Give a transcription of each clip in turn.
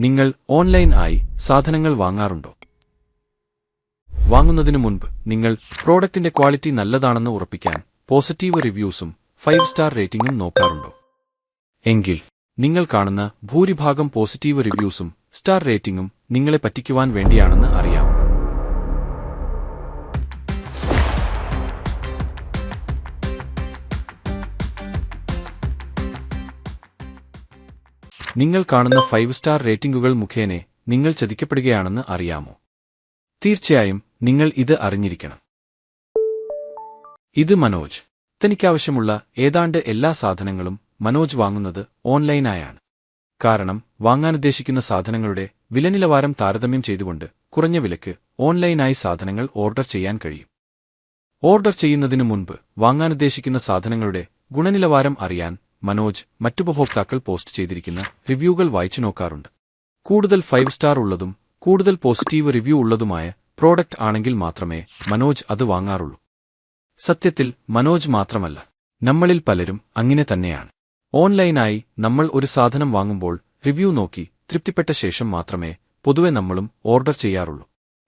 നിങ്ങൾ ഓൺലൈൻ ആയി സാധനങ്ങൾ വാങ്ങാറുണ്ടോ? വാങ്ങുന്നതിനു മുൻപ് നിങ്ങൾ പ്രോഡക്റ്റിന്റെ ക്വാളിറ്റി നല്ലതാണെന്ന് ഉറപ്പിക്കാൻ പോസിറ്റീവ് റിവ്യൂസും 5 സ്റ്റാർ റേറ്റിംഗും നോക്കാറുണ്ടോ? എങ്കിൽ നിങ്ങൾ കാണുന്ന ഭൂരിഭാഗം പോസിറ്റീവ് റിവ്യൂസും സ്റ്റാർ റേറ്റിംഗും നിങ്ങളെ പറ്റിക്കുവാൻ വേണ്ടിയാണെന്ന് അറിയാം. നിങ്ങൾ കാണുന്ന 5 സ്റ്റാർ റേറ്റിംഗുകൾ മുഖേന നിങ്ങൾ ചതിക്കപ്പെടുകയാണെന്ന് അറിയാമോ? തീർച്ചയായും നിങ്ങൾ ഇത് അറിഞ്ഞിരിക്കണം. ഇത് മനോജ്. തനിക്കാവശ്യമുള്ള ഏതാണ്ട് എല്ലാ സാധനങ്ങളും മനോജ് വാങ്ങുന്നത് ഓൺലൈനായാണ്. കാരണം വാങ്ങാനുദ്ദേശിക്കുന്ന സാധനങ്ങളുടെ വിലനിലവാരം താരതമ്യം ചെയ്തുകൊണ്ട് കുറഞ്ഞ വിലയ്ക്ക് ഓൺലൈനായി സാധനങ്ങൾ ഓർഡർ ചെയ്യാൻ കഴിയും. ഓർഡർ ചെയ്യുന്നതിനു മുൻപ് വാങ്ങാനുദ്ദേശിക്കുന്ന സാധനങ്ങളുടെ ഗുണനിലവാരം അറിയാൻ മനോജ് മറ്റുപഭോക്താക്കൾ പോസ്റ്റ് ചെയ്തിരിക്കുന്ന റിവ്യൂകൾ വായിച്ചു നോക്കാറുണ്ട്. കൂടുതൽ 5 സ്റ്റാർ ഉള്ളതും കൂടുതൽ പോസിറ്റീവ് റിവ്യൂ ഉള്ളതുമായ പ്രോഡക്റ്റ് ആണെങ്കിൽ മാത്രമേ മനോജ് അത് വാങ്ങാറുള്ളൂ. സത്യത്തിൽ മനോജ് മാത്രമല്ല, നമ്മളിൽ പലരും അങ്ങനെ തന്നെയാണ്. ഓൺലൈനായി നമ്മൾ ഒരു സാധനം വാങ്ങുമ്പോൾ റിവ്യൂ നോക്കി തൃപ്തിപ്പെട്ട ശേഷം മാത്രമേ പൊതുവെ നമ്മളും ഓർഡർ ചെയ്യാറുള്ളൂ.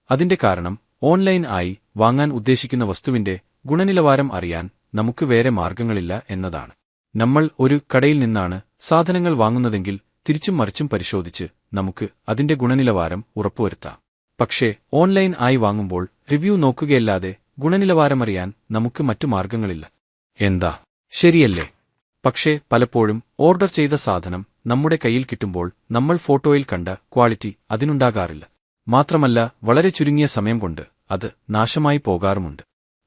അതിന്റെ കാരണം ഓൺലൈൻ ആയി വാങ്ങാൻ ഉദ്ദേശിക്കുന്ന വസ്തുവിന്റെ ഗുണനിലവാരം അറിയാൻ നമുക്ക് വേറെ മാർഗങ്ങളില്ല എന്നതാണ്. നമ്മൾ ഒരു കടയിൽ നിന്നാണ് സാധനങ്ങൾ വാങ്ങുന്നതെങ്കിൽ തിരിച്ചും മറിച്ചും പരിശോധിച്ച് നമുക്ക് അതിന്റെ ഗുണനിലവാരം ഉറപ്പുവരുത്താം. പക്ഷേ ഓൺലൈൻ ആയി വാങ്ങുമ്പോൾ റിവ്യൂ നോക്കുകയല്ലാതെ ഗുണനിലവാരമറിയാൻ നമുക്ക് മറ്റു മാർഗങ്ങളില്ല. എന്താ ശരിയല്ലേ? പക്ഷേ പലപ്പോഴും ഓർഡർ ചെയ്ത സാധനം നമ്മുടെ കയ്യിൽ കിട്ടുമ്പോൾ നമ്മൾ ഫോട്ടോയിൽ കണ്ട ക്വാളിറ്റി അതിനുണ്ടാകാറില്ല. മാത്രമല്ല വളരെ ചുരുങ്ങിയ സമയം കൊണ്ട് അത് നാശമായി പോകാറുമുണ്ട്.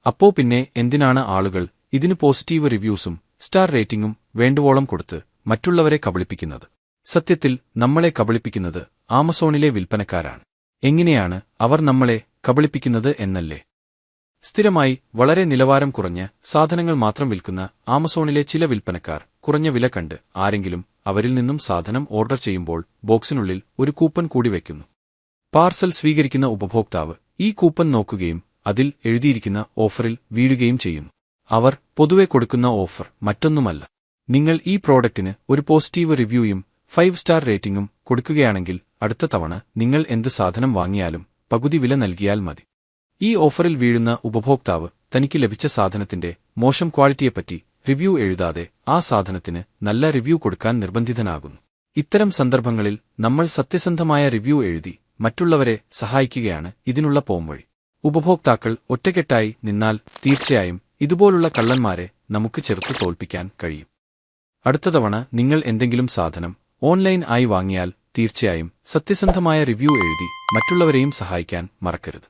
അപ്പോ പിന്നെ എന്തിനാണ് ആളുകൾ ഇതിന് പോസിറ്റീവ് റിവ്യൂസും സ്റ്റാർ റേറ്റിംഗും വേണ്ടുവോളം കൊടുത്ത് മറ്റുള്ളവരെ കബളിപ്പിക്കുന്നത്? സത്യത്തിൽ നമ്മളെ കബളിപ്പിക്കുന്നത് ആമസോണിലെ വിൽപ്പനക്കാരാണ്. എങ്ങനെയാണ് അവർ നമ്മളെ കബളിപ്പിക്കുന്നത് എന്നല്ലേ? സ്ഥിരമായി വളരെ നിലവാരം കുറഞ്ഞ സാധനങ്ങൾ മാത്രം വിൽക്കുന്ന ആമസോണിലെ ചില വിൽപ്പനക്കാർ കുറഞ്ഞ വില കണ്ട് ആരെങ്കിലും അവരിൽ നിന്നും സാധനം ഓർഡർ ചെയ്യുമ്പോൾ ബോക്സിനുള്ളിൽ ഒരു കൂപ്പൺ കൂടി വയ്ക്കുന്നു. പാർസൽ സ്വീകരിക്കുന്ന ഉപഭോക്താവ് ഈ കൂപ്പൺ നോക്കുകയും അതിൽ എഴുതിയിരിക്കുന്ന ഓഫറിൽ വീഴുകയും ചെയ്യുന്നു. അവർ പൊതുവെ കൊടുക്കുന്ന ഓഫർ മറ്റൊന്നുമല്ല. നിങ്ങൾ ഈ പ്രോഡക്റ്റിന് ഒരു പോസിറ്റീവ് റിവ്യൂയും 5 സ്റ്റാർ റേറ്റിംഗും കൊടുക്കുകയാണെങ്കിൽ അടുത്ത തവണ നിങ്ങൾ എന്ത് സാധനം വാങ്ങിയാലും പകുതി വില നൽകിയാൽ മതി. ഈ ഓഫറിൽ വീഴുന്ന ഉപഭോക്താവ് തനിക്ക് ലഭിച്ച സാധനത്തിന്റെ മോശം ക്വാളിറ്റിയെപ്പറ്റി റിവ്യൂ എഴുതാതെ ആ സാധനത്തിന് നല്ല റിവ്യൂ കൊടുക്കാൻ നിർബന്ധിതനാകുന്നു. ഇത്തരം സന്ദർഭങ്ങളിൽ നമ്മൾ സത്യസന്ധമായ റിവ്യൂ എഴുതി മറ്റുള്ളവരെ സഹായിക്കുകയാണ് ഇതിനുള്ള പോംവഴി. ഉപഭോക്താക്കൾ ഒറ്റക്കെട്ടായി നിന്നാൽ തീർച്ചയായും ഇതുപോലുള്ള കള്ളന്മാരെ നമുക്ക് ചെറുത്തു തോൽപ്പിക്കാൻ കഴിയും. അടുത്ത തവണ നിങ്ങൾ എന്തെങ്കിലും സാധനം ഓൺലൈൻ ആയി വാങ്ങിയാൽ തീർച്ചയായും സത്യസന്ധമായ റിവ്യൂ എഴുതി മറ്റുള്ളവരെയും സഹായിക്കാൻ മറക്കരുത്.